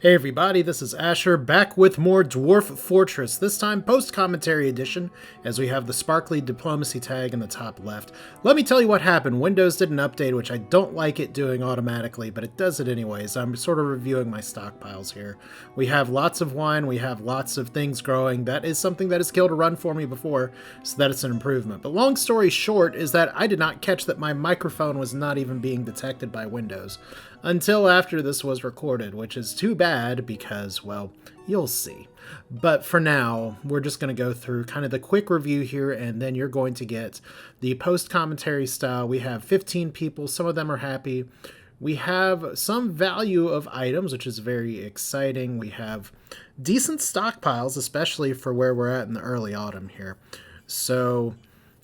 Hey everybody, this is Asher, back with more Dwarf Fortress, this time post-commentary edition, as we have the sparkly diplomacy tag in the top left. Let me tell you what happened. Windows did an update, which I don't like it doing automatically, but it does it anyways. I'm sort of reviewing my stockpiles here. We have lots of wine, we have lots of things growing. That is something that has killed a run for me before, so that it's an improvement. But long story short is that I did not catch that my microphone was not even being detected by Windows until after this was recorded, which is too bad because, well, you'll see. But for now, we're just going to go through kind of the quick review here, and then you're going to get the post-commentary style. We have 15 people. Some of them are happy. We have some value of items, which is very exciting. We have decent stockpiles, especially for where we're at in the early autumn here. So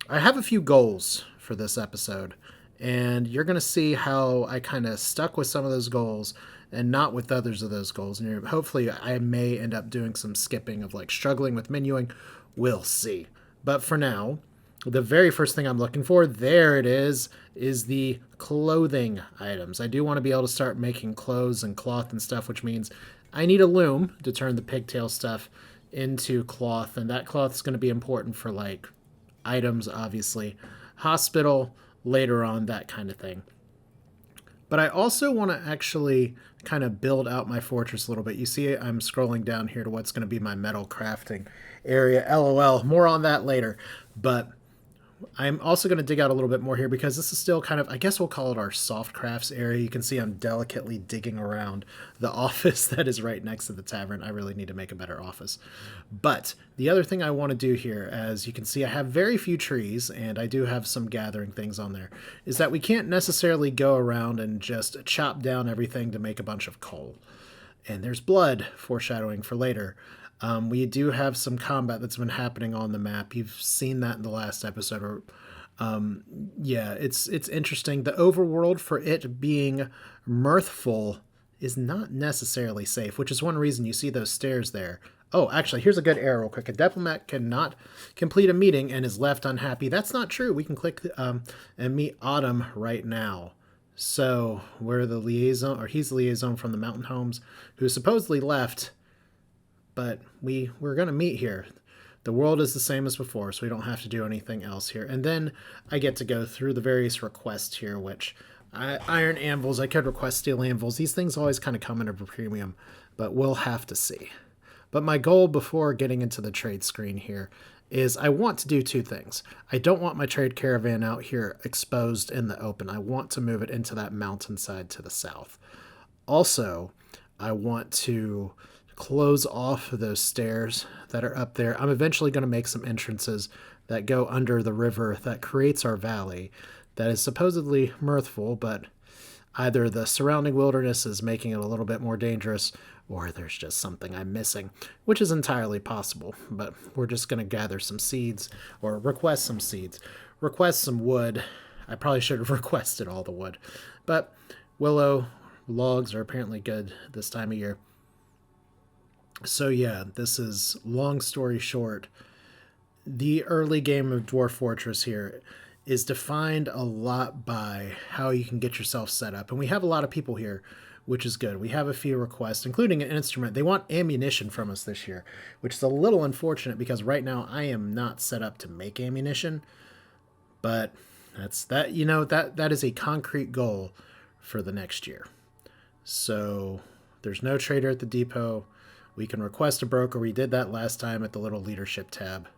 I have a few goals for this episode, and you're going to see how I kind of stuck with some of those goals and not with others of those goals. And hopefully I may end up doing some skipping of like struggling with menuing. We'll see. But for now, the very first thing I'm looking for, there it is the clothing items. I do want to be able to start making clothes and cloth and stuff, which means I need a loom to turn the pigtail stuff into cloth. And that cloth is going to be important for like items, obviously. Hospital, later on, that kind of thing. But I also want to actually kind of build out my fortress a little bit. You see I'm scrolling down here to what's going to be my metal crafting area. LOL, more on that later. But I'm also going to dig out a little bit more here because this is still kind of, I guess we'll call it our soft crafts area. You can see I'm delicately digging around the office that is right next to the tavern. I really need to make a better office. But the other thing I want to do here, as you can see, I have very few trees and I do have some gathering things on there, is that we can't necessarily go around and just chop down everything to make a bunch of coal. And there's blood, foreshadowing for later. We do have some combat that's been happening on the map. You've seen that in the last episode. Yeah, it's interesting. The overworld, for it being Mirthful, is not necessarily safe, which is one reason you see those stairs there. Oh, actually, here's a good error real quick. A diplomat cannot complete a meeting and is left unhappy. That's not true. We can click and meet Autumn right now. So we're the liaison, or he's the liaison from the mountain homes, who supposedly left. But we're going to meet here. The world is the same as before, so we don't have to do anything else here. And then I get to go through the various requests here, which iron anvils, I could request steel anvils. These things always kind of come at a premium, but we'll have to see. But my goal before getting into the trade screen here is I want to do two things. I don't want my trade caravan out here exposed in the open. I want to move it into that mountainside to the south. Also, I want to close off those stairs that are up there. I'm eventually going to make some entrances that go under the river that creates our valley that is supposedly Mirthful, but either the surrounding wilderness is making it a little bit more dangerous or there's just something I'm missing, which is entirely possible. But we're just going to gather some seeds, or request some seeds, request some wood. I probably should have requested all the wood, but willow logs are apparently good this time of year. So yeah, this is, long story short, the early game of Dwarf Fortress here is defined a lot by how you can get yourself set up. And we have a lot of people here, which is good. We have a few requests, including an instrument. They want ammunition from us this year, which is a little unfortunate because right now I am not set up to make ammunition. But that is a concrete goal for the next year. So there's no trader at the depot. We can request a broker. We did that last time at the little leadership tab.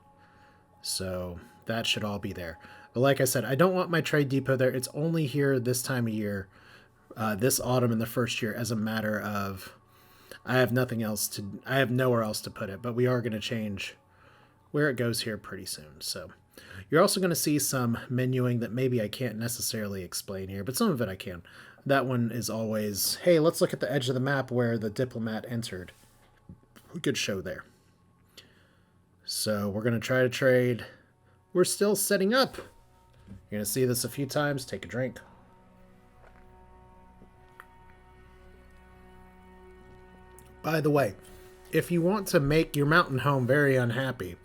So that should all be there. But like I said, I don't want my trade depot there. It's only here this time of year, this autumn in the first year, as a matter of I have nowhere else to put it. But we are going to change where it goes here pretty soon. So you're also going to see some menuing that maybe I can't necessarily explain here, but some of it I can. That one is always, hey, let's look at the edge of the map where the diplomat entered. Good show there. So we're going to try to trade. We're still setting up. You're going to see this a few times. Take a drink. By the way, if you want to make your mountain home very unhappy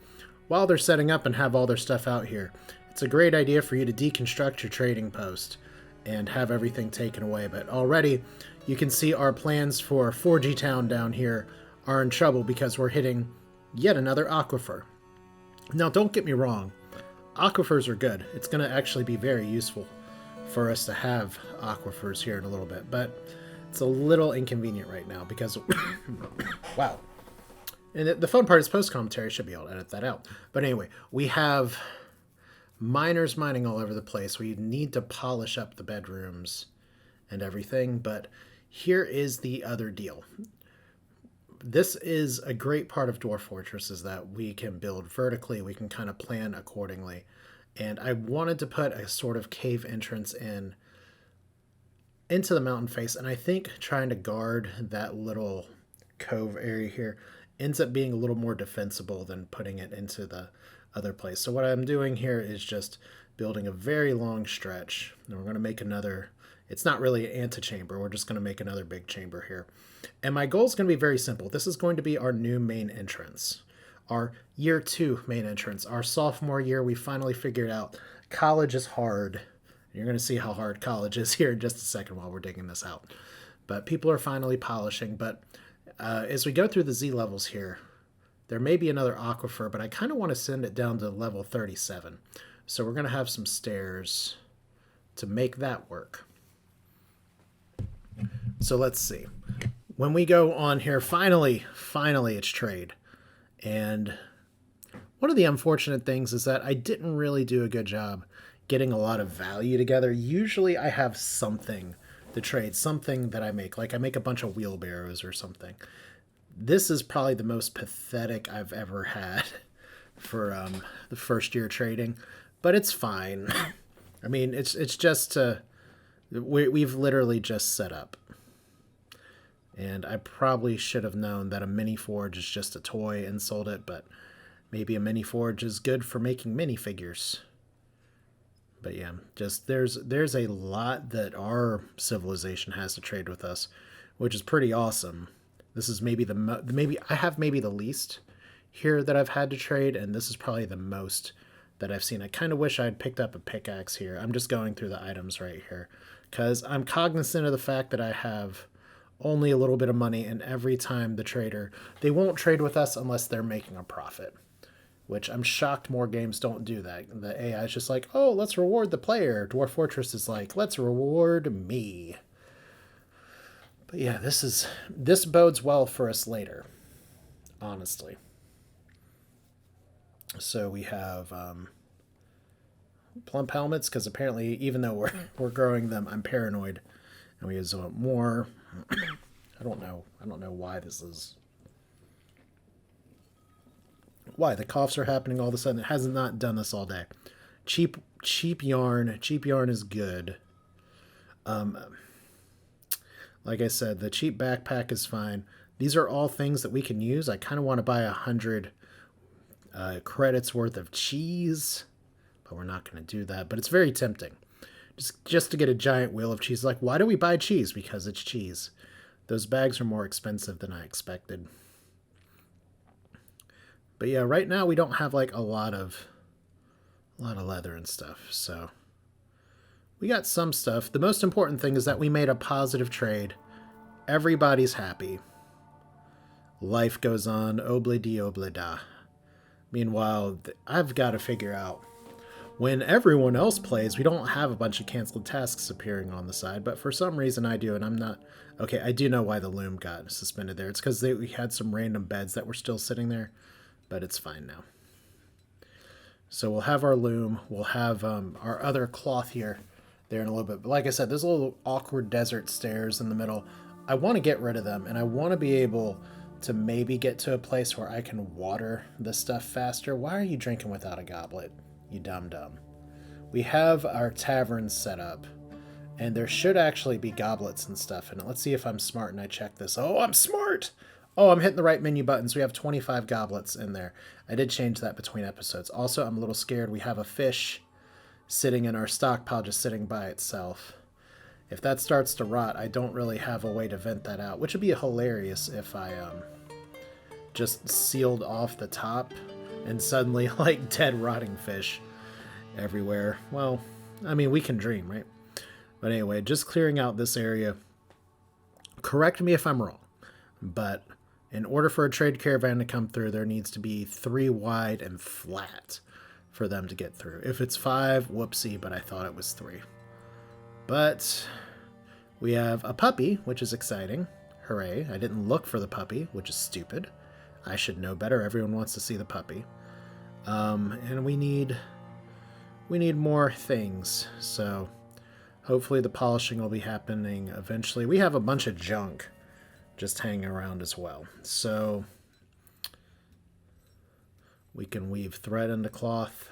while they're setting up and have all their stuff out here, it's a great idea for you to deconstruct your trading post and have everything taken away. But already you can see our plans for 4G Town down here are in trouble because we're hitting yet another aquifer. Now, don't get me wrong. Aquifers are good. It's going to actually be very useful for us to have aquifers here in a little bit, but it's a little inconvenient right now because wow. And the fun part is post-commentary. Should be able to edit that out. But anyway, we have miners mining all over the place. We need to polish up the bedrooms and everything, but here is the other deal. This is a great part of Dwarf Fortress, is that we can build vertically. We can kind of plan accordingly. And I wanted to put a sort of cave entrance into the mountain face. And I think trying to guard that little cove area here ends up being a little more defensible than putting it into the other place. So what I'm doing here is just building a very long stretch. And we're going to make another... It's not really an antechamber. We're just going to make another big chamber here. And my goal is going to be very simple. This is going to be our new main entrance. Our year 2 main entrance. Our sophomore year, we finally figured out college is hard. You're going to see how hard college is here in just a second while we're digging this out. But people are finally polishing. But as we go through the Z levels here, there may be another aquifer, but I kind of want to send it down to level 37. So we're going to have some stairs to make that work. So let's see. When we go on here, finally, it's trade. And one of the unfortunate things is that I didn't really do a good job getting a lot of value together. Usually I have something to trade, something that I make. Like I make a bunch of wheelbarrows or something. This is probably the most pathetic I've ever had for the first year trading. But it's fine. I mean, it's just... we've literally just set up. And I probably should have known that a mini forge is just a toy and sold it, but maybe a mini forge is good for making minifigures. But yeah, just there's a lot that our civilization has to trade with us, which is pretty awesome. This is maybe I have maybe the least here that I've had to trade, and this is probably the most that I've seen. I kind of wish I'd picked up a pickaxe here. I'm just going through the items right here because I'm cognizant of the fact that I have only a little bit of money, and every time they won't trade with us unless they're making a profit, which I'm shocked more games don't do that. The AI is just like, oh, let's reward the player. Dwarf Fortress is like, let's reward me. But yeah, this bodes well for us later, honestly. So we have plump helmets, because apparently even though we're growing them, I'm paranoid, and we use more. I don't know why this is. Why the coughs are happening all of a sudden? It has not done this all day. Cheap yarn. Cheap yarn is good. Like I said, the cheap backpack is fine. These are all things that we can use. I kind of want to buy 100 credits worth of cheese, but we're not going to do that. But it's very tempting. Just to get a giant wheel of cheese. Like, why do we buy cheese? Because it's cheese. Those bags are more expensive than I expected. But yeah, right now we don't have like a lot of leather and stuff. So we got some stuff. The most important thing is that we made a positive trade. Everybody's happy. Life goes on. Oble di oble da. Meanwhile, I've got to figure out, when everyone else plays, we don't have a bunch of canceled tasks appearing on the side, but for some reason I do, and I'm not... Okay, I do know why the loom got suspended there. It's because we had some random beds that were still sitting there, but it's fine now. So we'll have our loom, we'll have our other cloth here, there in a little bit. But like I said, there's little awkward desert stairs in the middle. I want to get rid of them, and I want to be able to maybe get to a place where I can water the stuff faster. Why are you drinking without a goblet? You dum-dum. We have our tavern set up, and there should actually be goblets and stuff in it. Let's see if I'm smart and I check this. Oh, I'm smart! Oh, I'm hitting the right menu buttons. We have 25 goblets in there. I did change that between episodes. Also, I'm a little scared. We have a fish sitting in our stockpile, just sitting by itself. If that starts to rot, I don't really have a way to vent that out, which would be hilarious if I just sealed off the top and suddenly, like, dead, rotting fish everywhere. Well, I mean, we can dream, right? But anyway, just clearing out this area. Correct me if I'm wrong, but in order for a trade caravan to come through, there needs to be 3 wide and flat for them to get through. If it's 5, whoopsie, but I thought it was 3. But we have a puppy, which is exciting. Hooray. I didn't look for the puppy, which is stupid. I should know better. Everyone wants to see the puppy. And we need more things. So hopefully the polishing will be happening eventually. We have a bunch of junk just hanging around as well. So we can weave thread into cloth.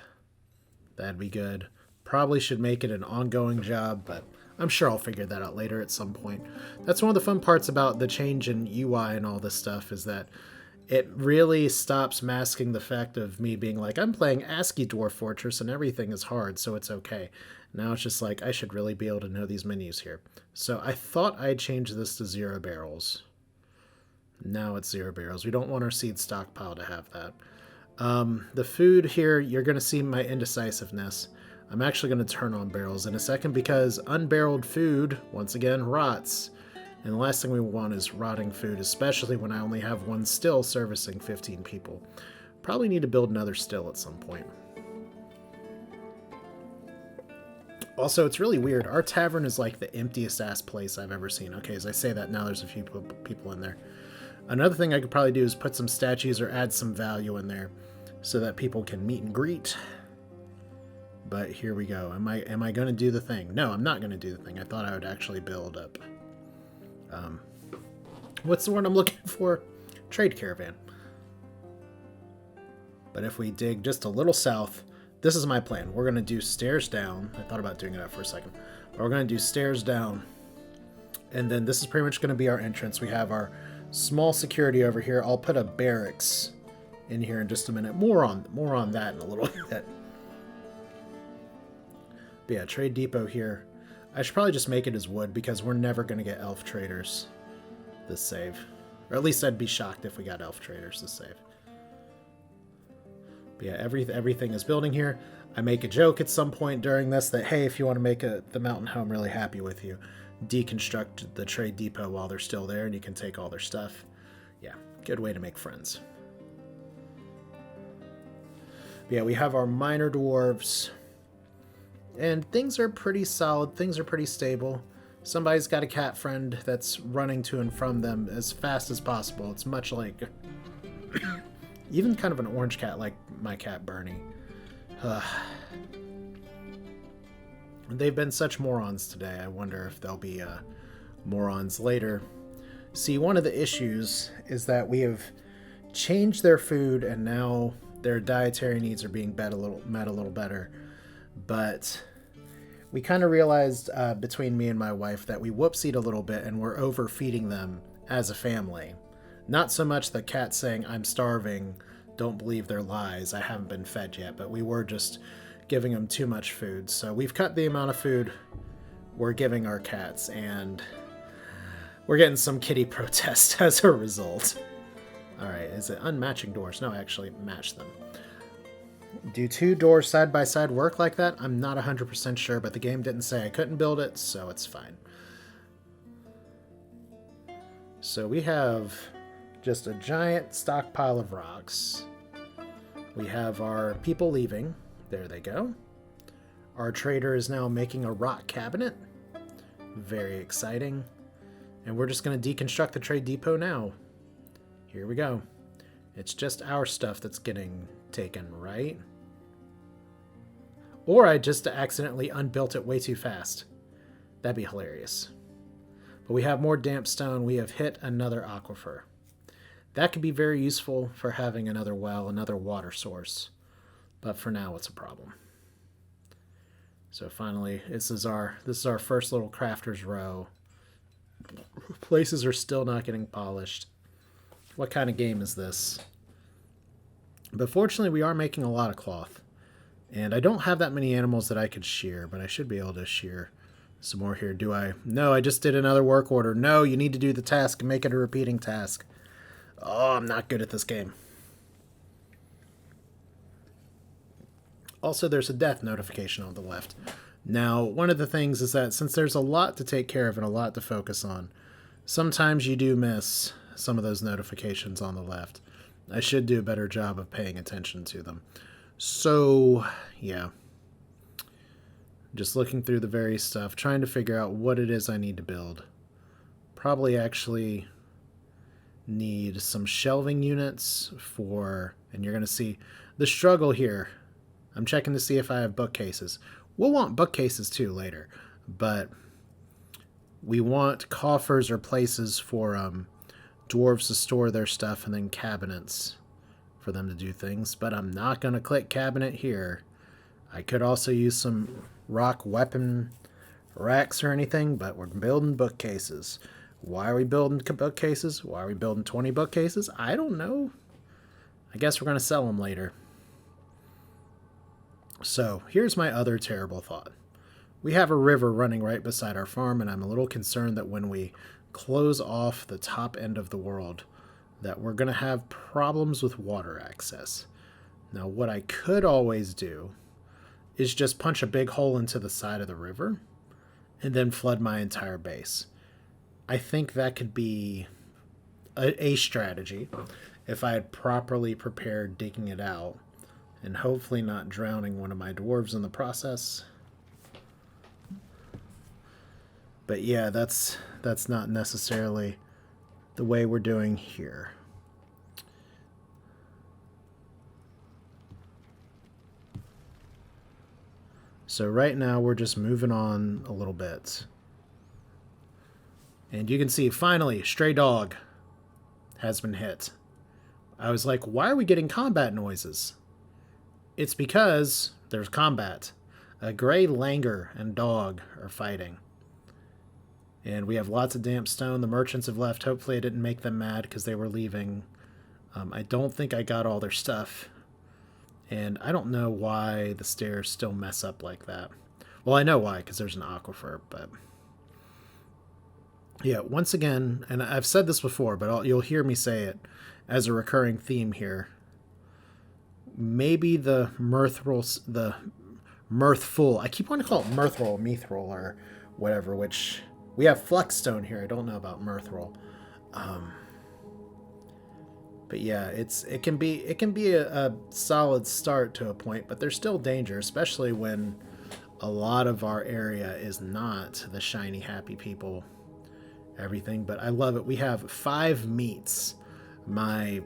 That'd be good. Probably should make it an ongoing job, but I'm sure I'll figure that out later at some point. That's one of the fun parts about the change in UI and all this stuff, is that it really stops masking the fact of me being like, I'm playing ASCII Dwarf Fortress and everything is hard, so it's okay. Now it's just like, I should really be able to know these menus here. So I thought I'd change this to 0 barrels. Now it's 0 barrels. We don't want our seed stockpile to have that. The food here, you're going to see my indecisiveness. I'm actually going to turn on barrels in a second because unbarreled food, once again, rots. And the last thing we want is rotting food, especially when I only have 1 still servicing 15 people. Probably need to build another still at some point. Also, it's really weird. Our tavern is like the emptiest ass place I've ever seen. Okay, as I say that, now there's a few people in there. Another thing I could probably do is put some statues or add some value in there so that people can meet and greet. But here we go. Am I going to do the thing? No, I'm not going to do the thing. I thought I would actually build up. What's the word I'm looking for? Trade caravan. But if we dig just a little south, this is my plan. We're going to do stairs down. I thought about doing it up for a second. But we're going to do stairs down. And then this is pretty much going to be our entrance. We have our small security over here. I'll put a barracks in here in just a minute. More on that in a little bit. But yeah, trade depot here. I should probably just make it as wood because we're never going to get elf traders this save. Or at least I'd be shocked if we got elf traders this save. But yeah, everything is building here. I make a joke at some point during this that, hey, if you want to make the mountain home really happy with you, deconstruct the trade depot while they're still there and you can take all their stuff. Yeah, good way to make friends. But yeah, we have our minor dwarves. And things are pretty solid. Things are pretty stable. Somebody's got a cat friend that's running to and from them as fast as possible. It's much like even kind of an orange cat like my cat Bernie. They've been such morons today. I wonder if they'll be morons later. See, one of the issues is that we have changed their food and now their dietary needs are being met a little better. But we kind of realized between me and my wife that we whoopsied a little bit and we're overfeeding them as a family. Not so much the cat saying, I'm starving, don't believe their lies, I haven't been fed yet, but we were just giving them too much food. So we've cut the amount of food we're giving our cats, and we're getting some kitty protest as a result. Alright, is it unmatching doors? No, actually match them. Do 2 doors side by side work like that? I'm not 100% sure, but the game didn't say I couldn't build it, so it's fine. So we have just a giant stockpile of rocks. We have our people leaving. There they go. Our trader is now making a rock cabinet. Very exciting. And we're just going to deconstruct the trade depot now. Here we go. It's just our stuff that's getting taken, right? Or I just accidentally unbuilt it way too fast. That'd be hilarious. But we have more damp stone. We have hit another aquifer. That could be very useful for having another well, another water source. But for now, it's a problem. So finally, this is our first little crafter's row. Places are still not getting polished. What kind of game is this? But fortunately, we are making a lot of cloth. And I don't have that many animals that I could shear, but I should be able to shear some more here. Do I? No, I just did another work order. No, you need to do the task and make it a repeating task. Oh, I'm not good at this game. Also, there's a death notification on the left. Now, one of the things is that since there's a lot to take care of and a lot to focus on, sometimes you do miss some of those notifications on the left. I should do a better job of paying attention to them. So, yeah. Just looking through the various stuff, trying to figure out what it is I need to build. Probably actually need some shelving units for, and you're going to see the struggle here. I'm checking to see if I have bookcases. We'll want bookcases too later, but we want coffers or places for dwarves to store their stuff, and then cabinets for them to do things. But I'm not going to click cabinet here. I could also use some rock weapon racks or anything, but we're building bookcases. Why are we building bookcases? Why are we building 20 bookcases? I don't know. I guess we're going to sell them later. So here's my other terrible thought. We have a river running right beside our farm, and I'm a little concerned that when we close off the top end of the world, that we're going to have problems with water access. Now, what I could always do is just punch a big hole into the side of the river and then flood my entire base. I think that could be a strategy if I had properly prepared digging it out and hopefully not drowning one of my dwarves in the process. But yeah, that's not necessarily the way we're doing here. So right now we're just moving on a little bit. And you can see, finally, stray dog has been hit. I was like, why are we getting combat noises? It's because there's combat. A gray langur and dog are fighting. And we have lots of damp stone. The merchants have left. Hopefully I didn't make them mad because they were leaving. I don't think I got all their stuff. And I don't know why the stairs still mess up like that. Well, I know why, because there's an aquifer, but... yeah, once again, and I've said this before, but you'll hear me say it as a recurring theme here. Maybe the Mirthful, I keep wanting to call it Mirthful, or whatever, which we have Flexstone here. I don't know about Mirthful. But yeah, it can be a solid start to a point, but there's still danger, especially when a lot of our area is not the shiny, happy people. Everything, but I love it. We have 5 meats. My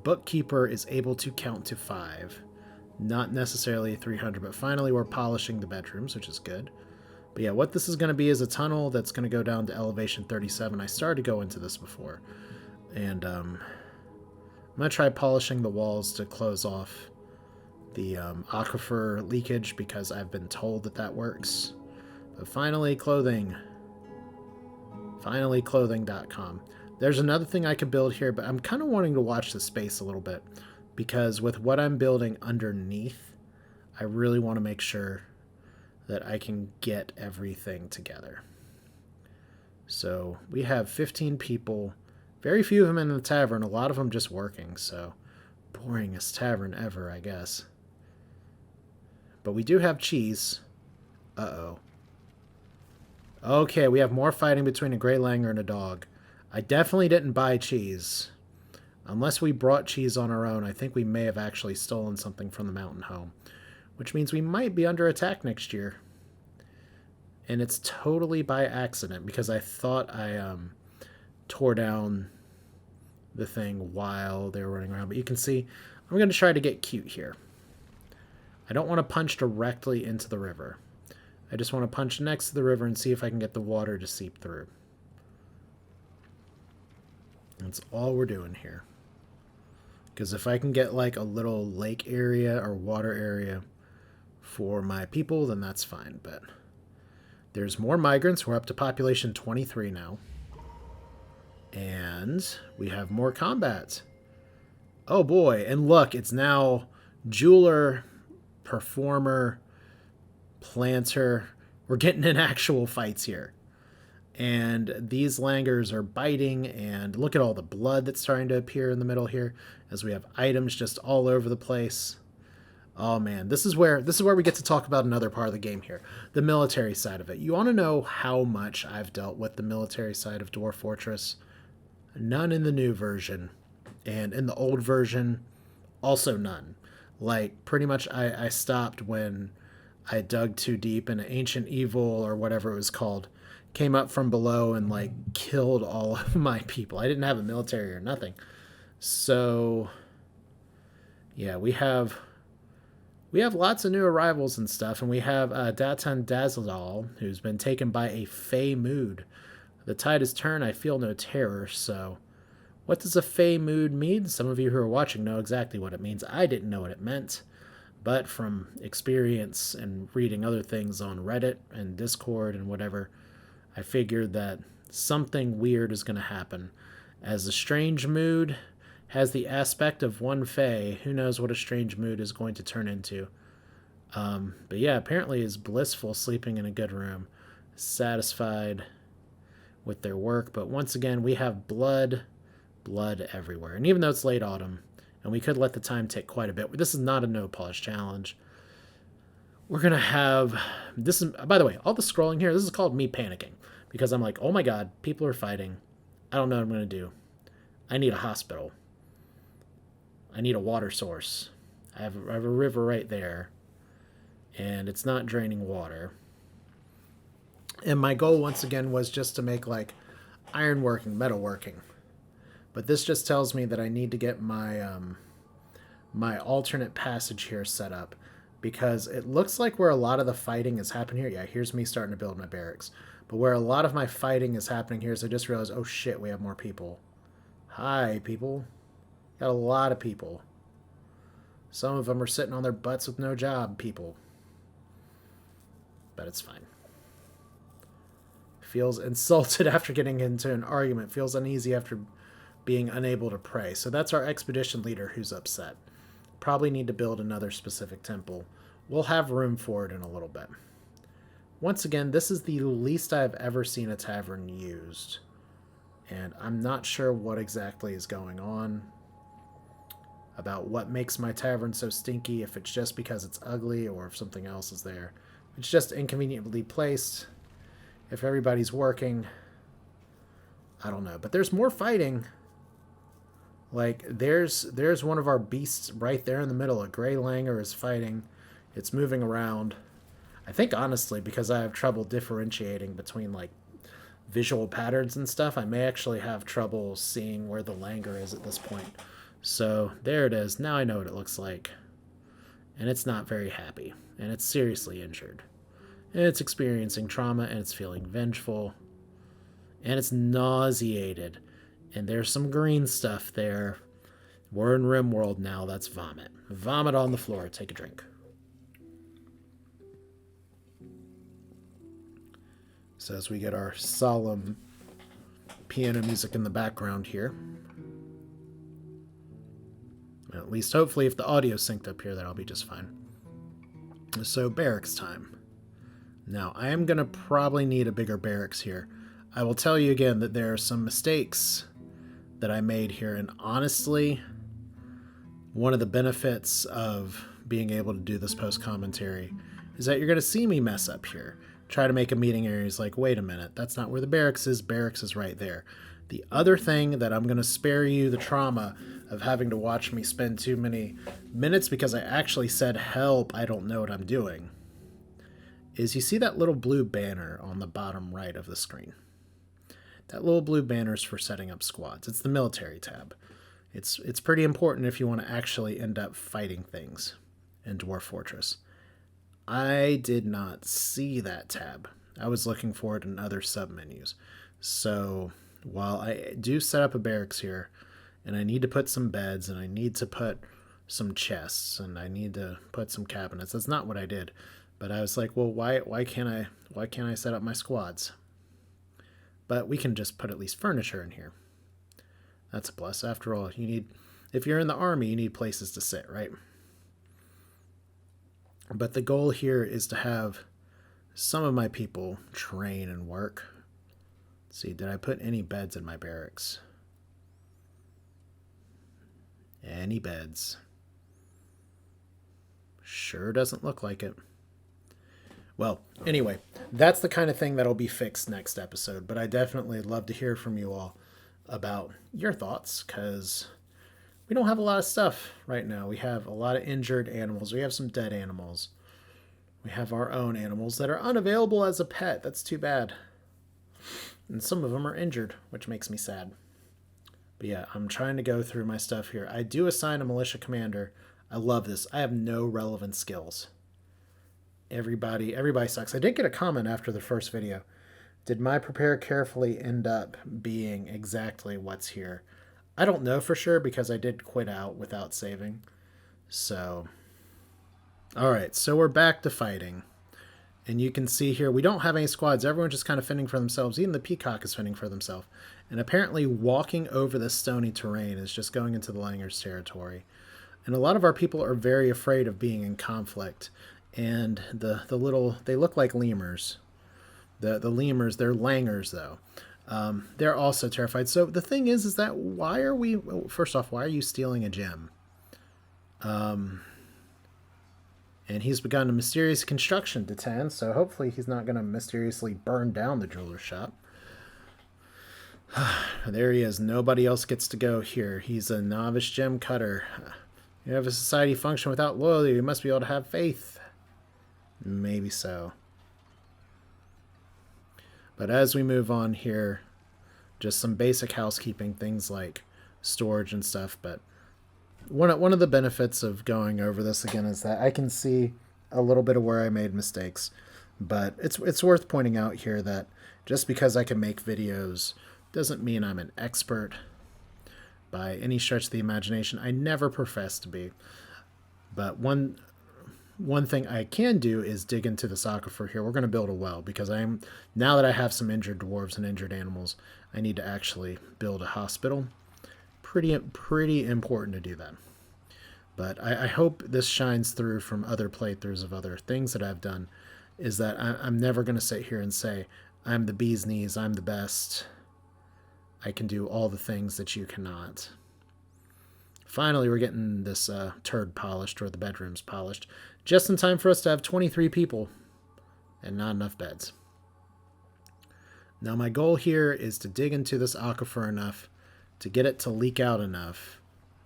bookkeeper is able to count to 5. Not necessarily 300, but finally we're polishing the bedrooms, which is good. But yeah, what this is going to be is a tunnel that's going to go down to elevation 37. I started to go into this before. And I'm going to try polishing the walls to close off the aquifer leakage, because I've been told that works. But finally, clothing. Finallyclothing.com. There's another thing I could build here, but I'm kind of wanting to watch the space a little bit, because with what I'm building underneath, I really want to make sure that I can get everything together. So we have 15 people, very few of them in the tavern, a lot of them just working, so boringest tavern ever, I guess. But we do have cheese. Uh-oh. Okay, we have more fighting between a gray langur and a dog. I definitely didn't buy cheese. Unless we brought cheese on our own, I think we may have actually stolen something from the mountain home. Which means we might be under attack next year. And it's totally by accident, because I thought I tore down the thing while they were running around. But you can see, I'm going to try to get cute here. I don't want to punch directly into the river. I just want to punch next to the river and see if I can get the water to seep through. That's all we're doing here. Because if I can get like a little lake area or water area for my people, then that's fine. But there's more migrants. We're up to population 23 now. And we have more combat. Oh boy. And look, it's now jeweler, performer, planter. We're getting in actual fights here. And these langurs are biting, and look at all the blood that's starting to appear in the middle here, as we have items just all over the place. Oh man, this is where we get to talk about another part of the game here, the military side of it. You want to know how much I've dealt with the military side of Dwarf Fortress? None in the new version, and in the old version, also none. Like pretty much, I stopped when I dug too deep and an ancient evil or whatever it was called came up from below and like killed all of my people. I didn't have a military or nothing. So yeah, we have lots of new arrivals and stuff, and we have Datan Dazzledal, who's been taken by a Fey mood. The tide has turned, I feel no terror, so what does a Fey mood mean? Some of you who are watching know exactly what it means. I didn't know what it meant, but from experience and reading other things on Reddit and Discord and whatever, I figured that something weird is going to happen. As a strange mood has the aspect of one Fey, who knows what a strange mood is going to turn into. But yeah, apparently is blissful sleeping in a good room, satisfied with their work. But once again, we have blood everywhere. And even though it's late autumn, and we could let the time tick quite a bit, this is not a no pause challenge. We're going to have, this is, by the way, all the scrolling here, this is called me panicking. Because I'm like, oh my god, people are fighting. I don't know what I'm going to do. I need a hospital. I need a water source. I have a river right there. And it's not draining water. And my goal, once again, was just to make, like, ironworking, metalworking. But this just tells me that I need to get my, my alternate passage here set up. Because it looks like where a lot of the fighting is happening here. Yeah, here's me starting to build my barracks. But where a lot of my fighting is happening here is I just realized, oh shit, we have more people. Hi, people. Got a lot of people. Some of them are sitting on their butts with no job, people. But it's fine. Feels insulted after getting into an argument. Feels uneasy after being unable to pray. So that's our expedition leader who's upset. Probably need to build another specific temple. We'll have room for it in a little bit. Once again, this is the least I've ever seen a tavern used. And I'm not sure what exactly is going on. About what makes my tavern so stinky, if it's just because it's ugly or if something else is there. It's just inconveniently placed. If everybody's working, I don't know. But there's more fighting. Like, there's one of our beasts right there in the middle. A gray langer is fighting. It's moving around. I think, honestly, because I have trouble differentiating between, like, visual patterns and stuff, I may actually have trouble seeing where the langer is at this point. So, there it is. Now I know what it looks like. And it's not very happy. And it's seriously injured. And it's experiencing trauma, and it's feeling vengeful. And it's nauseated. And there's some green stuff there. We're in RimWorld now. That's vomit. Vomit on the floor. Take a drink. So as we get our solemn piano music in the background here. At least, hopefully, if the audio's synced up here, that'll be just fine. So, barracks time. Now, I am going to probably need a bigger barracks here. I will tell you again that there are some mistakes that I made here, and honestly, one of the benefits of being able to do this post-commentary is that you're going to see me mess up here. Try to make a meeting area. It's like, wait a minute, that's not where the barracks is. Barracks is right there. The other thing that I'm going to spare you the trauma of having to watch me spend too many minutes because I actually said, help, I don't know what I'm doing, is you see that little blue banner on the bottom right of the screen. That little blue banner is for setting up squads. It's the military tab. It's pretty important if you want to actually end up fighting things in Dwarf Fortress. I did not see that tab. I was looking for it in other submenus. So while I do set up a barracks here, and I need to put some beds, and I need to put some chests, and I need to put some cabinets, that's not what I did. But I was like, well, why can't I set up my squads? But we can just put at least furniture in here. That's a plus. After all, if you're in the army, you need places to sit, right? But the goal here is to have some of my people train and work. Let's see, did I put any beds in my barracks? Any beds? Sure doesn't look like it. Well, anyway, that's the kind of thing that'll be fixed next episode, but I definitely love to hear from you all about your thoughts, because we don't have a lot of stuff right now. We have a lot of injured animals. We have some dead animals. We have our own animals that are unavailable as a pet. That's too bad. And some of them are injured, which makes me sad. But yeah, I'm trying to go through my stuff here. I do assign a militia commander. I love this. I have no relevant skills. Everybody sucks. I did get a comment after the first video. Did my prepare carefully end up being exactly what's here? I don't know for sure because I did quit out without saving. So, all right, so we're back to fighting. And you can see here, we don't have any squads. Everyone's just kind of fending for themselves. Even the peacock is fending for themselves. And apparently walking over this stony terrain is just going into the Langers territory. And a lot of our people are very afraid of being in conflict. And the little, they look like lemurs. The lemurs, they're langers though. They're also terrified. So the thing is that why are we, first off, why are you stealing a gem? And he's begun a mysterious construction to 10, so hopefully he's not going to mysteriously burn down the jeweler's shop. There he is. Nobody else gets to go here. He's a novice gem cutter. You have a society function without loyalty. You must be able to have faith. Maybe so. But as we move on here, just some basic housekeeping, things like storage and stuff. But one of the benefits of going over this again is that I can see a little bit of where I made mistakes. But it's worth pointing out here that just because I can make videos doesn't mean I'm an expert by any stretch of the imagination. I never profess to be. But one thing I can do is dig into this aquifer here. We're going to build a well because now that I have some injured dwarves and injured animals, I need to actually build a hospital. Pretty important to do that. But I hope this shines through from other playthroughs of other things that I've done, is that I'm never going to sit here and say, I'm the bee's knees, I'm the best. I can do all the things that you cannot. Finally, we're getting this turd polished, or the bedrooms polished, just in time for us to have 23 people and not enough beds. Now my goal here is to dig into this aquifer enough to get it to leak out enough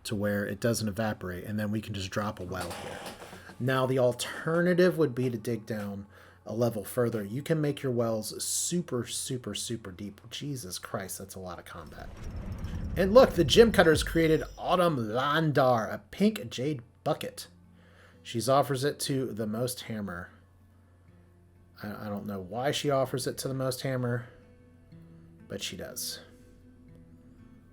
to where it doesn't evaporate, and then we can just drop a well here. Now the alternative would be to dig down a level further. You can make your wells super deep. Jesus Christ, that's a lot of combat. And look, the gem cutters created Autumn Landar, a pink jade bucket. She offers it to the most hammer. I don't know why she offers it to the most hammer, but she does.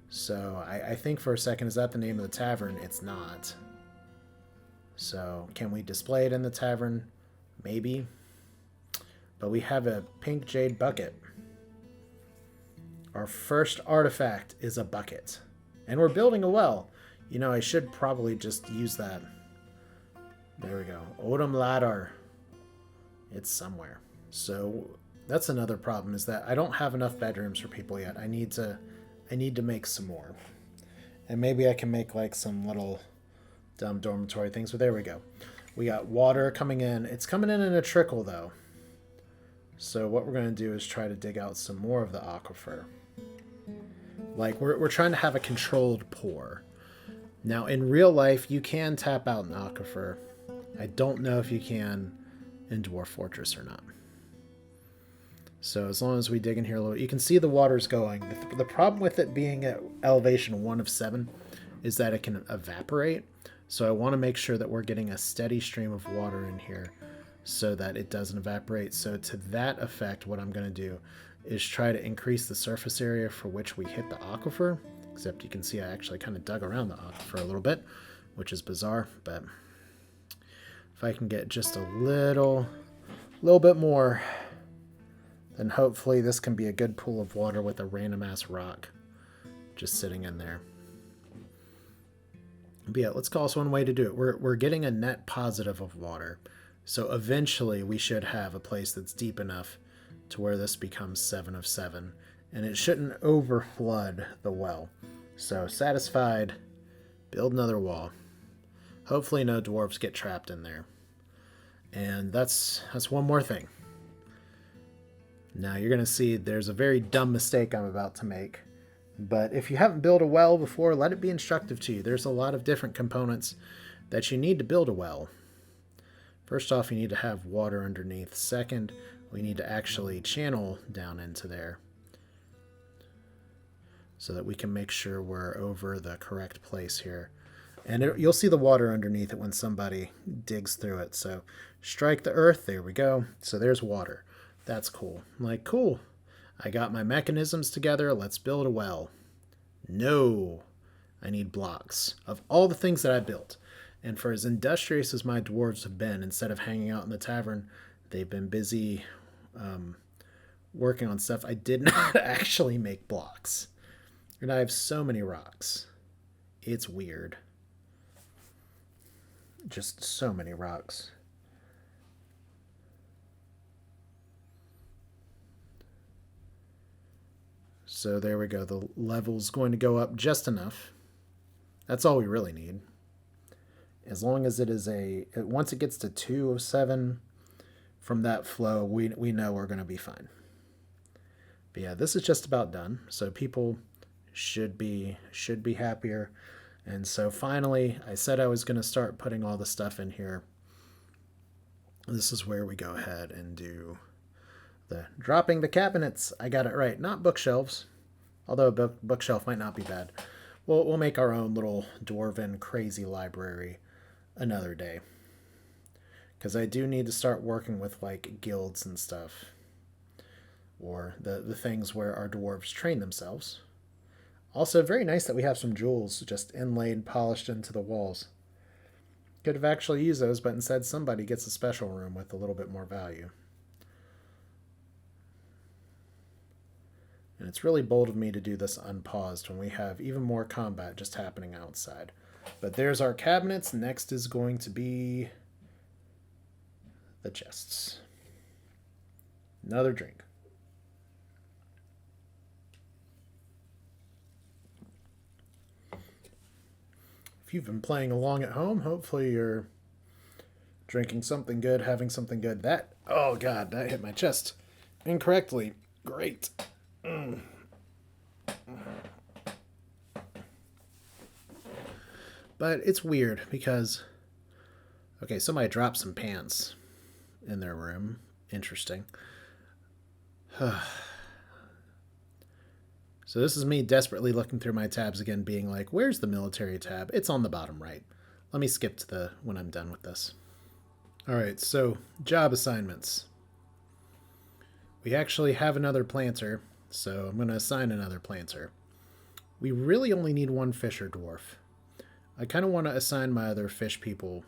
So I think for a second, is that the name of the tavern? It's not. So can we display it in the tavern? Maybe. But we have a pink jade bucket. Our first artifact is a bucket. And we're building a well. You know, I should probably just use that. There we go. Odom Ladar. It's somewhere. So that's another problem, is that I don't have enough bedrooms for people yet. I need to make some more. And maybe I can make like some little dumb dormitory things. But there we go. We got water coming in. It's coming in a trickle though. So what we're going to do is try to dig out some more of the aquifer. Like we're trying to have a controlled pour. Now in real life, you can tap out an aquifer. I don't know if you can in Dwarf Fortress or not. So as long as we dig in here a little, you can see the water's going. The problem with it being at elevation 1 of 7 is that it can evaporate. So I want to make sure that we're getting a steady stream of water in here so that it doesn't evaporate. So to that effect, what I'm going to do is try to increase the surface area for which we hit the aquifer. Except you can see I actually kind of dug around the aquifer a little bit, which is bizarre. But if I can get just a little bit more, then hopefully this can be a good pool of water with a random ass rock just sitting in there. But yeah, let's call this one way to do it. We're getting a net positive of water. So eventually we should have a place that's deep enough to where this becomes 7 of 7. And it shouldn't overflood the well. So satisfied, build another wall. Hopefully no dwarves get trapped in there. And that's one more thing. Now you're going to see there's a very dumb mistake I'm about to make. But if you haven't built a well before, let it be instructive to you. There's a lot of different components that you need to build a well. First off, you need to have water underneath. Second, we need to actually channel down into there so that we can make sure we're over the correct place here. And you'll see the water underneath it when somebody digs through it. So strike the earth. There we go. So there's water. That's cool. I'm like, cool. I got my mechanisms together. Let's build a well. No. I need blocks of all the things that I built. And for as industrious as my dwarves have been, instead of hanging out in the tavern, they've been busy working on stuff. I did not actually make blocks. And I have so many rocks. It's weird. Just so many rocks. So there we go. The level's going to go up just enough. That's all we really need. As long as it is once it gets to 2 of 7 from that flow, we know we're going to be fine. But yeah, this is just about done. So people should be happier. And so finally, I said I was going to start putting all the stuff in here. This is where we go ahead and do the dropping the cabinets. I got it right. Not bookshelves, although a bookshelf might not be bad. We'll make our own little dwarven crazy library another day. Because I do need to start working with like guilds and stuff. Or the things where our dwarves train themselves. Also, very nice that we have some jewels just inlaid, polished into the walls. Could have actually used those, but instead somebody gets a special room with a little bit more value. And it's really bold of me to do this unpaused when we have even more combat just happening outside. But there's our cabinets. Next is going to be the chests. Another drink. If you've been playing along at home, hopefully you're drinking something good, having something good. Oh God, that hit my chest incorrectly. Great. But it's weird because, okay, somebody dropped some pants in their room. Interesting. So this is me desperately looking through my tabs again, being like, where's the military tab? It's on the bottom right. Let me skip to when I'm done with this. All right, so job assignments. We actually have another planter, so I'm going to assign another planter. We really only need one fisher dwarf. I kind of want to assign my other fish people,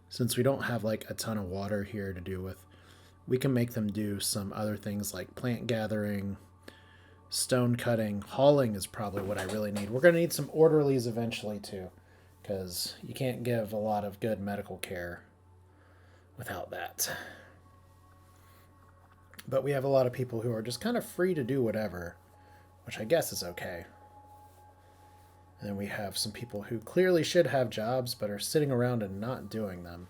since we don't have like a ton of water here to do with. We can make them do some other things like plant gathering, stone cutting. Hauling is probably what I really need. We're going to need some orderlies eventually too, because you can't give a lot of good medical care without that. But we have a lot of people who are just kind of free to do whatever, which I guess is okay. And then we have some people who clearly should have jobs but are sitting around and not doing them.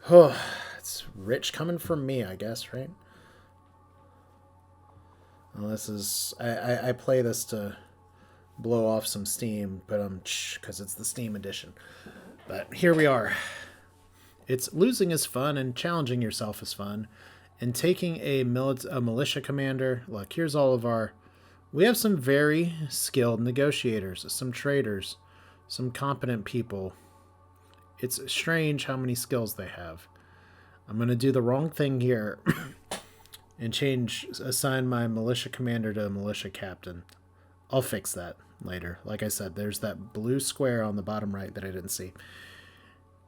Oh, it's rich coming from me, I guess, right? Well, this is... I play this to blow off some steam, but because it's the Steam edition. But here we are. It's losing is fun, and challenging yourself is fun. And taking a militia commander... Look, here's all of our... We have some very skilled negotiators, some traders, some competent people. It's strange how many skills they have. I'm going to do the wrong thing here and assign my militia commander to a militia captain. I'll fix that later. Like I said, there's that blue square on the bottom right that I didn't see.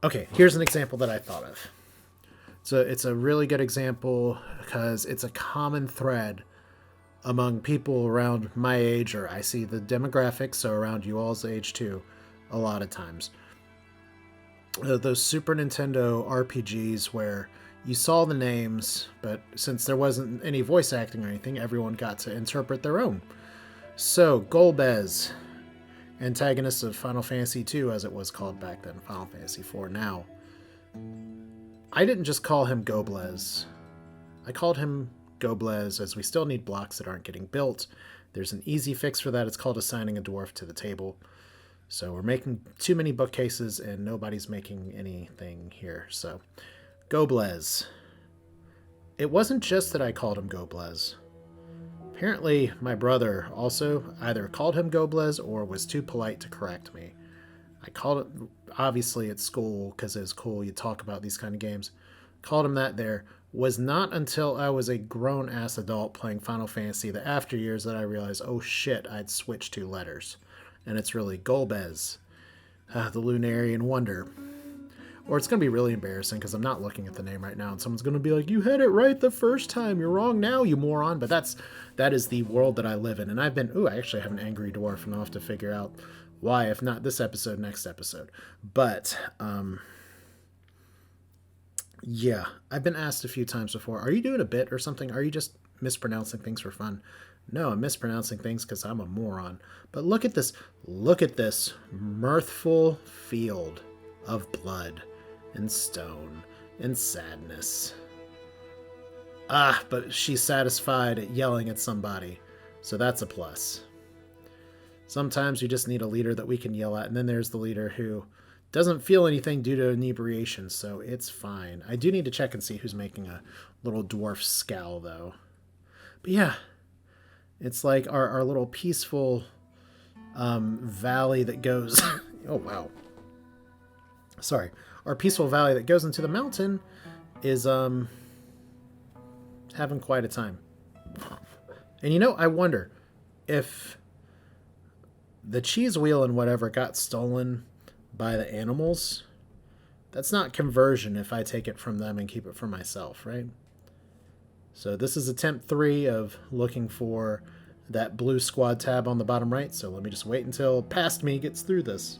Okay, here's an example that I thought of. So it's a really good example because it's a common thread among people around my age, or I see the demographics, so around you all's age too, a lot of times. Those Super Nintendo RPGs where you saw the names, but since there wasn't any voice acting or anything, everyone got to interpret their own. So, Golbez, antagonist of Final Fantasy II, as it was called back then, Final Fantasy IV now. I didn't just call him Goblez. I called him Goblez as we still need blocks that aren't getting built. There's an easy fix for that. It's called assigning a dwarf to the table. So we're making too many bookcases and nobody's making anything here. So Goblez. It wasn't just that I called him Goblez. Apparently my brother also either called him Goblez or was too polite to correct me. I called it, obviously at school, because it was cool, you talk about these kind of games. Called him that there. Was not until I was a grown-ass adult playing Final Fantasy, the after years, that I realized, oh shit, I'd switched 2 letters. And it's really Golbez, the Lunarian Wonder. Or it's going to be really embarrassing because I'm not looking at the name right now, and someone's going to be like, you had it right the first time, you're wrong now, you moron. But that is the world that I live in. And I've been, I actually have an angry dwarf, and I'll have to figure out why, if not this episode, next episode. But, yeah, I've been asked a few times before, are you doing a bit or something? Are you just mispronouncing things for fun? No, I'm mispronouncing things because I'm a moron. But look at this mirthful field of blood and stone and sadness. But she's satisfied at yelling at somebody, so that's a plus. Sometimes you just need a leader that we can yell at, and then there's the leader who doesn't feel anything due to inebriation, so it's fine. I do need to check and see who's making a little dwarf scowl, though. But yeah, it's like our little peaceful valley that goes... oh, wow. Sorry. Our peaceful valley that goes into the mountain is having quite a time. And I wonder if the cheese wheel and whatever got stolen by the animals. That's not conversion if I take it from them and keep it for myself, right? So this is attempt 3 of looking for that blue squad tab on the bottom right. So let me just wait until past me gets through this.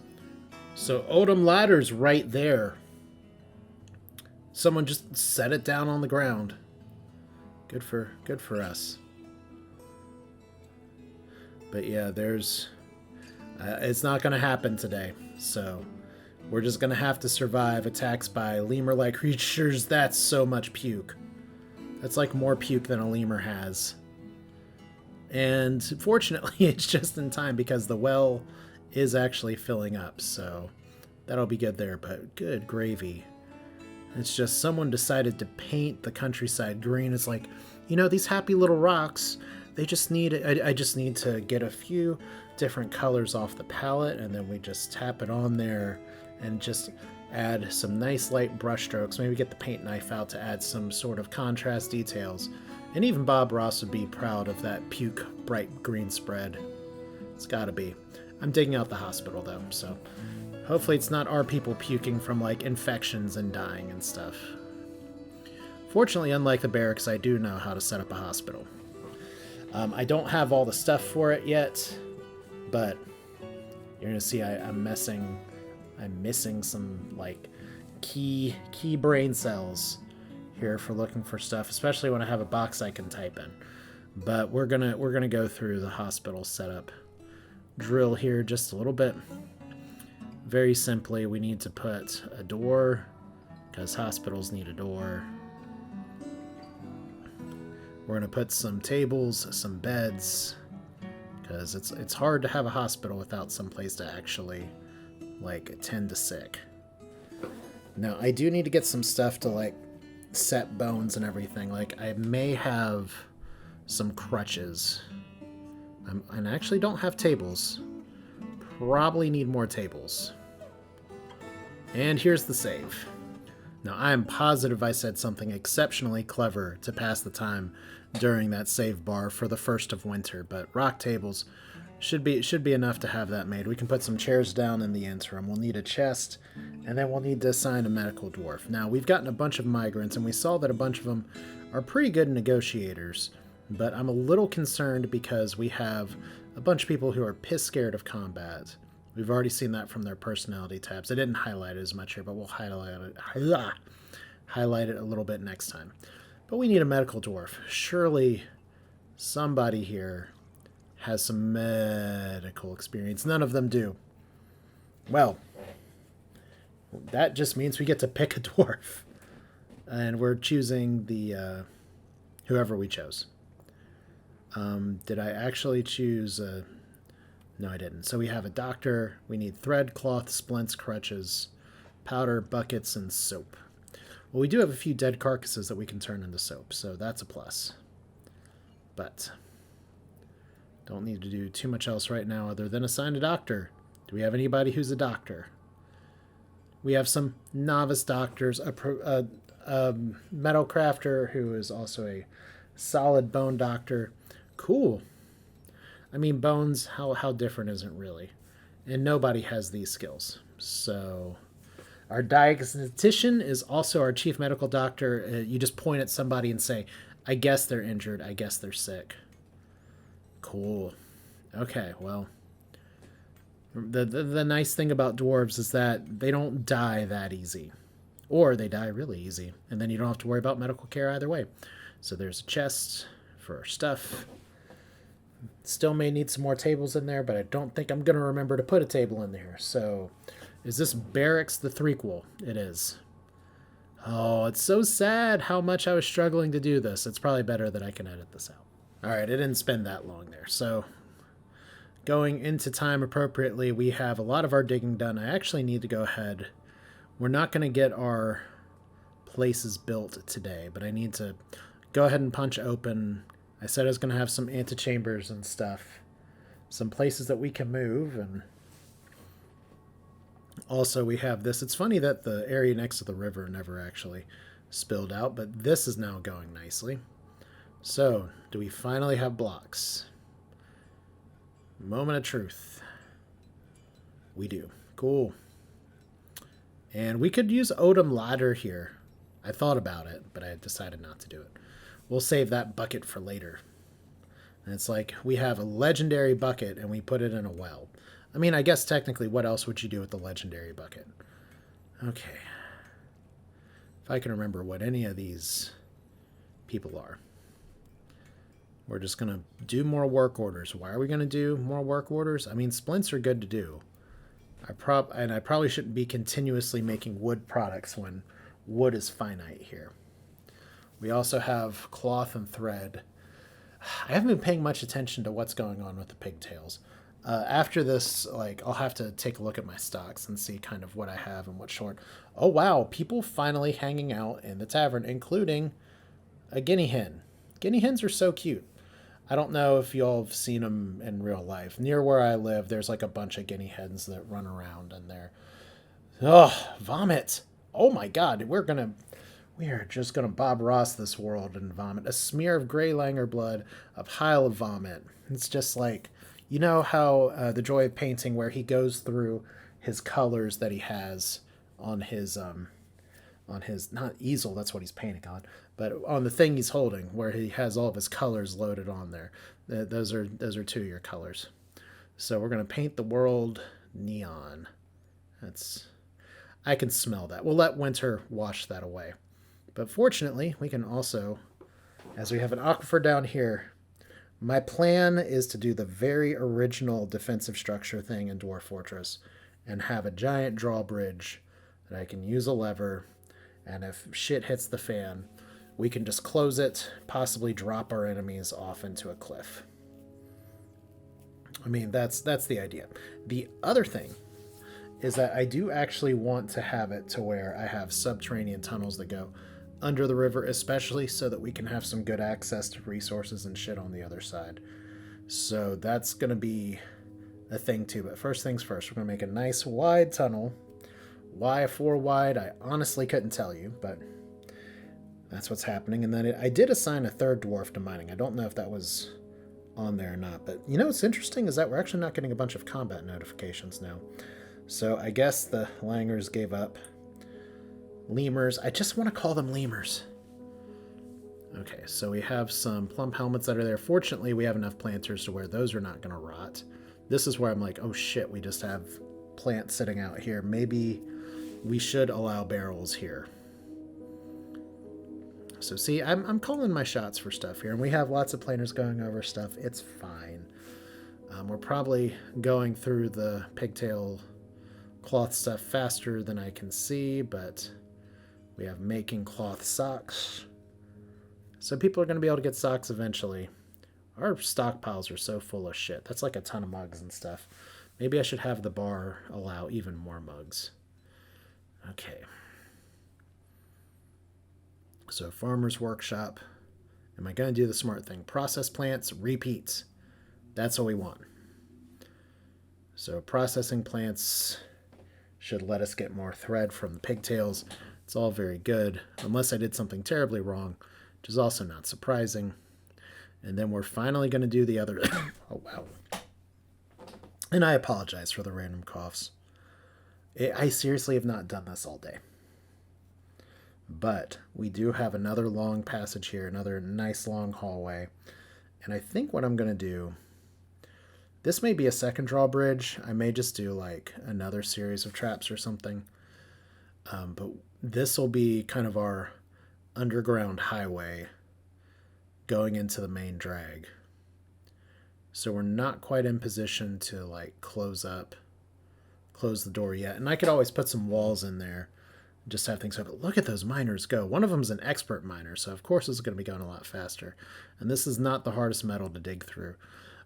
So Odom Ladder's right there. Someone just set it down on the ground. Good for us. But yeah, there's... it's not going to happen today, so we're just going to have to survive attacks by lemur-like creatures. That's so much puke. That's like more puke than a lemur has. And fortunately, it's just in time because the well is actually filling up, so that'll be good there, but good gravy. It's just someone decided to paint the countryside green. It's like, these happy little rocks, they just need... I just need to get a few different colors off the palette, and then we just tap it on there and just add some nice light brush strokes. Maybe get the paint knife out to add some sort of contrast details. And even Bob Ross would be proud of that puke bright green spread. It's gotta be. I'm digging out the hospital though, so hopefully it's not our people puking from like infections and dying and stuff. Fortunately, unlike the barracks, I do know how to set up a hospital. I don't have all the stuff for it yet, but you're gonna see I'm missing some like key brain cells here for looking for stuff, especially when I have a box I can type in. But we're gonna go through the hospital setup drill here just a little bit. Very simply, we need to put a door because hospitals need a door. We're gonna put some tables, some beds, because it's hard to have a hospital without some place to actually like tend to sick. Now I do need to get some stuff to like set bones and everything. Like I may have some crutches. And I actually don't have tables. Probably need more tables. And here's the save. Now I am positive I said something exceptionally clever to pass the time during that save bar for the first of winter, but rock tables should be enough to have that made. We can put some chairs down in the interim. We'll need a chest, and then we'll need to assign a medical dwarf. Now, we've gotten a bunch of migrants, and we saw that a bunch of them are pretty good negotiators, but I'm a little concerned because we have a bunch of people who are piss scared of combat. We've already seen that from their personality tabs. I didn't highlight it as much here, but we'll highlight it a little bit next time. But we need a medical dwarf. Surely somebody here has some medical experience. None of them do. Well, that just means we get to pick a dwarf. And we're choosing the whoever we chose. Did I actually choose? No, I didn't. So we have a doctor. We need thread, cloth, splints, crutches, powder, buckets, and soap. Well, we do have a few dead carcasses that we can turn into soap, so that's a plus. But don't need to do too much else right now other than assign a doctor. Do we have anybody who's a doctor? We have some novice doctors, a metal crafter who is also a solid bone doctor. Cool. I mean, bones, how different is it really? And nobody has these skills. So our diagnostician is also our chief medical doctor. You just point at somebody and say, I guess they're injured. I guess they're sick. Cool. Okay, well, the nice thing about dwarves is that they don't die that easy. Or they die really easy. And then you don't have to worry about medical care either way. So there's a chest for our stuff. Still may need some more tables in there, but I don't think I'm going to remember to put a table in there. So is this barracks the threequel? It is. Oh, it's so sad how much I was struggling to do this. It's probably better that I can edit this out. All right, it didn't spend that long there. So going into time appropriately, we have a lot of our digging done. I actually need to go ahead. We're not going to get our places built today, but I need to go ahead and punch open. I said I was going to have some antechambers and stuff. Some places that we can move, and also we have this. It's funny that the area next to the river never actually spilled out, but this is now going nicely. So, do we finally have blocks? Moment of truth. We do. Cool. And we could use Odom ladder here. I thought about it, but I decided not to do it. We'll save that bucket for later. And it's like we have a legendary bucket and we put it in a well. I mean, I guess technically what else would you do with the legendary bucket? Okay. If I can remember what any of these people are. We're just going to do more work orders. Why are we going to do more work orders? I mean, splints are good to do. I probably shouldn't be continuously making wood products when wood is finite here. We also have cloth and thread. I haven't been paying much attention to what's going on with the pigtails. After this, I'll have to take a look at my stocks and see kind of what I have and what's short. Oh, wow. People finally hanging out in the tavern, including a guinea hen. Guinea hens are so cute. I don't know if y'all have seen them in real life. Near where I live, there's a bunch of guinea hens that run around and they're... Oh, vomit. Oh my god, we are just gonna Bob Ross this world and vomit. A smear of gray Langer blood, a pile of vomit. It's just you know how The Joy of Painting, where he goes through his colors that he has on his not easel, that's what he's painting on, but on the thing he's holding, where he has all of his colors loaded on there. Those are two of your colors. So we're gonna paint the world neon. I can smell that. We'll let winter wash that away. But fortunately, we can also, as we have an aquifer down here, my plan is to do the very original defensive structure thing in Dwarf Fortress and have a giant drawbridge that I can use a lever, and if shit hits the fan, we can just close it, possibly drop our enemies off into a cliff. I mean, that's the idea. The other thing is that I do actually want to have it to where I have subterranean tunnels that go under the river, especially so that we can have some good access to resources and shit on the other side. So that's going to be a thing too. But first things first, we're going to make a nice wide tunnel. Why 4 wide? I honestly couldn't tell you, but that's what's happening. And then I did assign a third dwarf to mining. I don't know if that was on there or not, but you know what's interesting is that we're actually not getting a bunch of combat notifications now. So I guess the Langers gave up. Lemurs. I just want to call them lemurs. Okay, so we have some plump helmets that are there. Fortunately, we have enough planters to where those are not going to rot. This is where I'm like, oh shit, we just have plants sitting out here. Maybe we should allow barrels here. So see, I'm calling my shots for stuff here, and we have lots of planters going over stuff. It's fine. We're probably going through the pigtail cloth stuff faster than I can see, but We have making cloth socks. So people are going to be able to get socks eventually. Our stockpiles are so full of shit. That's like a ton of mugs and stuff. Maybe I should have the bar allow even more mugs. Okay. So farmer's workshop. Am I going to do the smart thing? Process plants, repeats. That's what we want. So processing plants should let us get more thread from the pigtails. It's all very good, unless I did something terribly wrong, which is also not surprising. And then we're finally going to do the other... Oh, wow. And I apologize for the random coughs. I seriously have not done this all day. But we do have another long passage here, another nice long hallway. And I think what I'm going to do... This may be a second drawbridge. I may just do like another series of traps or something. But this will be kind of our underground highway going into the main drag. So we're not quite in position to like close the door yet. And I could always put some walls in there, just have things open. Look at those miners go. One of them's an expert miner, so of course it's going to be going a lot faster. And this is not the hardest metal to dig through.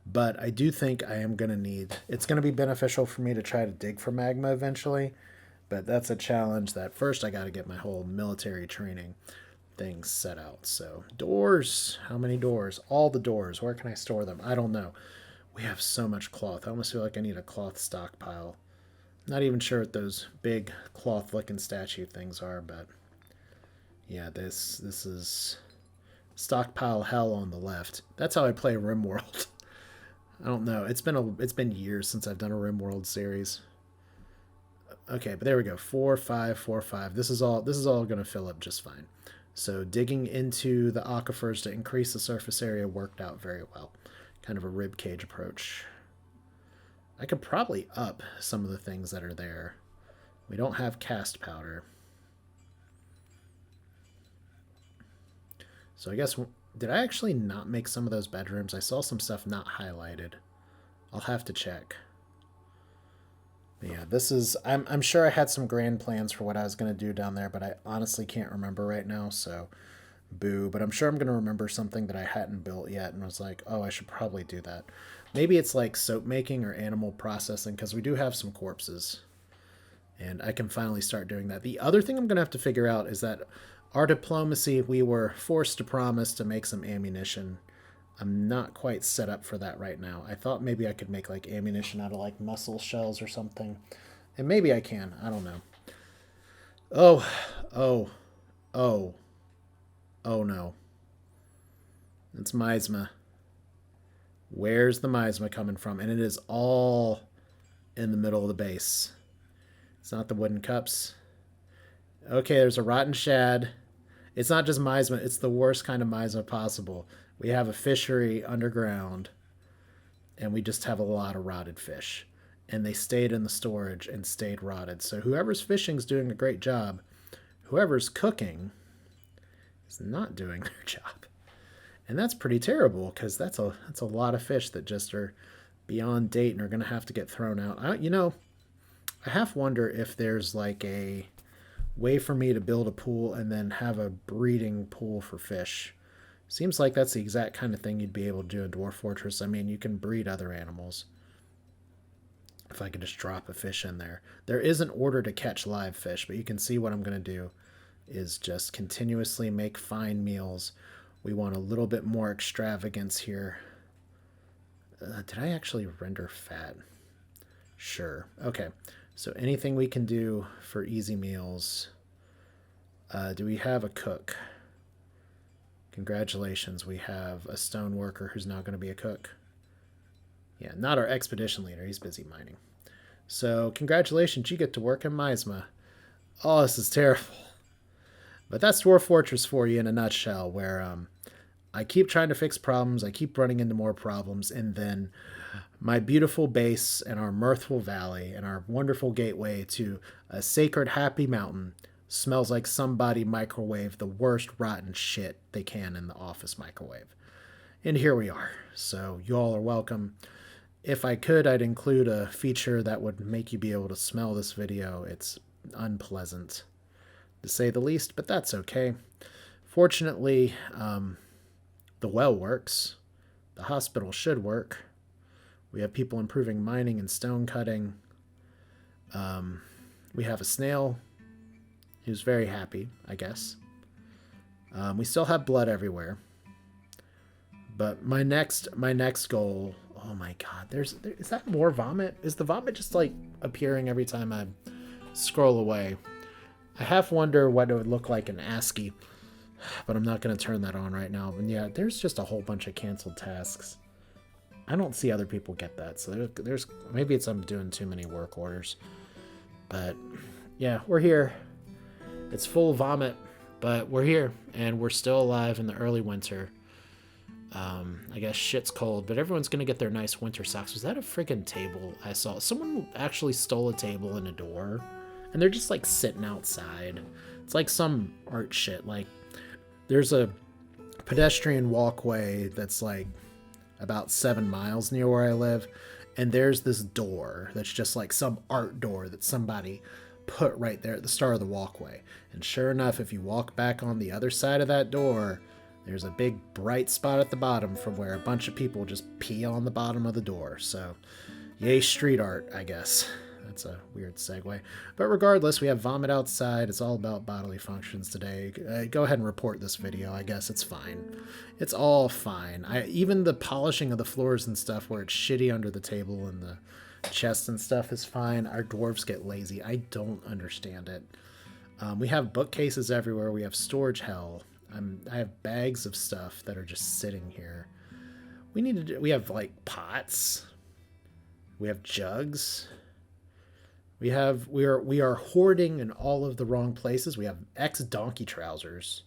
But I do think I am going to need... It's going to be beneficial for me to try to dig for magma eventually. But that's a challenge that first I got to get my whole military training things set out. So doors. How many doors? All the doors. Where can I store them? I don't know. We have so much cloth. I almost feel like I need a cloth stockpile. Not even sure what those big cloth-looking statue things are, but yeah, this is stockpile hell on the left. That's how I play RimWorld. I don't know. It's been years since I've done a RimWorld series. Okay, but there we go. 4, 5, 4, 5. This is all going to fill up just fine. So digging into the aquifers to increase the surface area worked out very well. Kind of a rib cage approach. I could probably up some of the things that are there. We don't have cast powder. So I guess... Did I actually not make some of those bedrooms? I saw some stuff not highlighted. I'll have to check. But yeah, this is... I'm sure I had some grand plans for what I was going to do down there, but I honestly can't remember right now, so boo. But I'm sure I'm going to remember something that I hadn't built yet and was like, oh, I should probably do that. Maybe it's like soap making or animal processing, because we do have some corpses. And I can finally start doing that. The other thing I'm going to have to figure out is that our diplomacy, we were forced to promise to make some ammunition. I'm not quite set up for that right now. I thought maybe I could make like ammunition out of like mussel shells or something. And maybe I can. I don't know. Oh no. It's miasma. Where's the miasma coming from? And it is all in the middle of the base. It's not the wooden cups. Okay, there's a rotten shad. It's not just miasma, it's the worst kind of miasma possible. We have a fishery underground, and we just have a lot of rotted fish. And they stayed in the storage and stayed rotted. So whoever's fishing's doing a great job. Whoever's cooking is not doing their job. And that's pretty terrible, because that's a lot of fish that just are beyond date and are going to have to get thrown out. I half wonder if there's like a way for me to build a pool and then have a breeding pool for fish. Seems like that's the exact kind of thing you'd be able to do in Dwarf Fortress. I mean, you can breed other animals. If I could just drop a fish in there. There is an order to catch live fish, but you can see what I'm going to do is just continuously make fine meals. We want a little bit more extravagance here. Did I actually render fat? Sure. Okay. So anything we can do for easy meals. Do we have a cook? Congratulations. We have a stone worker who's now going to be a cook. Yeah, not our expedition leader. He's busy mining. So congratulations. You get to work in Miasma. Oh, this is terrible. But that's Dwarf Fortress for you in a nutshell, where I keep trying to fix problems. I keep running into more problems. And then my beautiful base and our Mirthful Valley and our wonderful gateway to a sacred happy mountain smells like somebody microwaved the worst rotten shit they can in the office microwave. And here we are. So you all are welcome. If I could, I'd include a feature that would make you be able to smell this video. It's unpleasant. to say the least, but that's okay. Fortunately, the well works. The hospital should work. We have people improving mining and stone cutting. We have a snail who's very happy, I guess. We still have blood everywhere. But my next goal. Oh my god, is that more vomit? Is the vomit just like appearing every time I scroll away? I half wonder what it would look like in ASCII, but I'm not going to turn that on right now. And yeah, there's just a whole bunch of canceled tasks. I don't see other people get that, so there's maybe I'm doing too many work orders. But yeah, we're here. It's full vomit, but we're here, and we're still alive in the early winter. I guess shit's cold, but everyone's gonna get their nice winter socks. Was that a friggin' table I saw? Someone actually stole a table and a door, and they're just like sitting outside. It's like some art shit. Like there's a pedestrian walkway that's like about 7 miles near where I live, and there's this door that's just like some art door that somebody put right there at the start of the walkway. And sure enough, if you walk back on the other side of that door, there's a big bright spot at the bottom from where a bunch of people just pee on the bottom of the door. So, yay street art, I guess. That's a weird segue. But regardless, we have vomit outside. It's all about bodily functions today. Go ahead and report this video. I guess it's fine. It's all fine. Even the polishing of the floors and stuff where it's shitty under the table and the chest and stuff is fine. Our dwarves get lazy. I don't understand it. We have bookcases everywhere. We have storage hell. I have bags of stuff that are just sitting here. We have like pots. We have jugs. We are hoarding in all of the wrong places. We have X donkey trousers.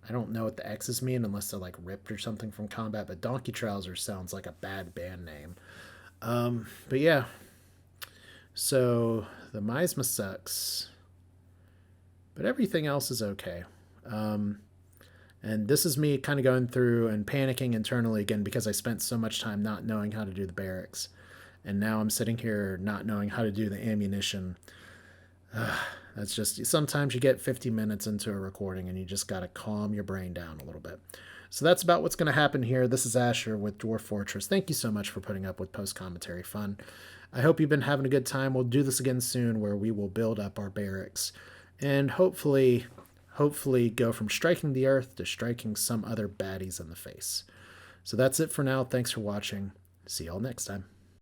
I don't know what the X's mean unless they're like ripped or something from combat, but donkey trousers sounds like a bad band name. But yeah. So the miasma sucks. But everything else is okay. And this is me kind of going through and panicking internally again because I spent so much time not knowing how to do the barracks. And now I'm sitting here not knowing how to do the ammunition. That's just, sometimes you get 50 minutes into a recording and you just got to calm your brain down a little bit. So that's about what's going to happen here. This is Asher with Dwarf Fortress. Thank you so much for putting up with post-commentary fun. I hope you've been having a good time. We'll do this again soon where we will build up our barracks and hopefully go from striking the earth to striking some other baddies in the face. So that's it for now. Thanks for watching. See y'all next time.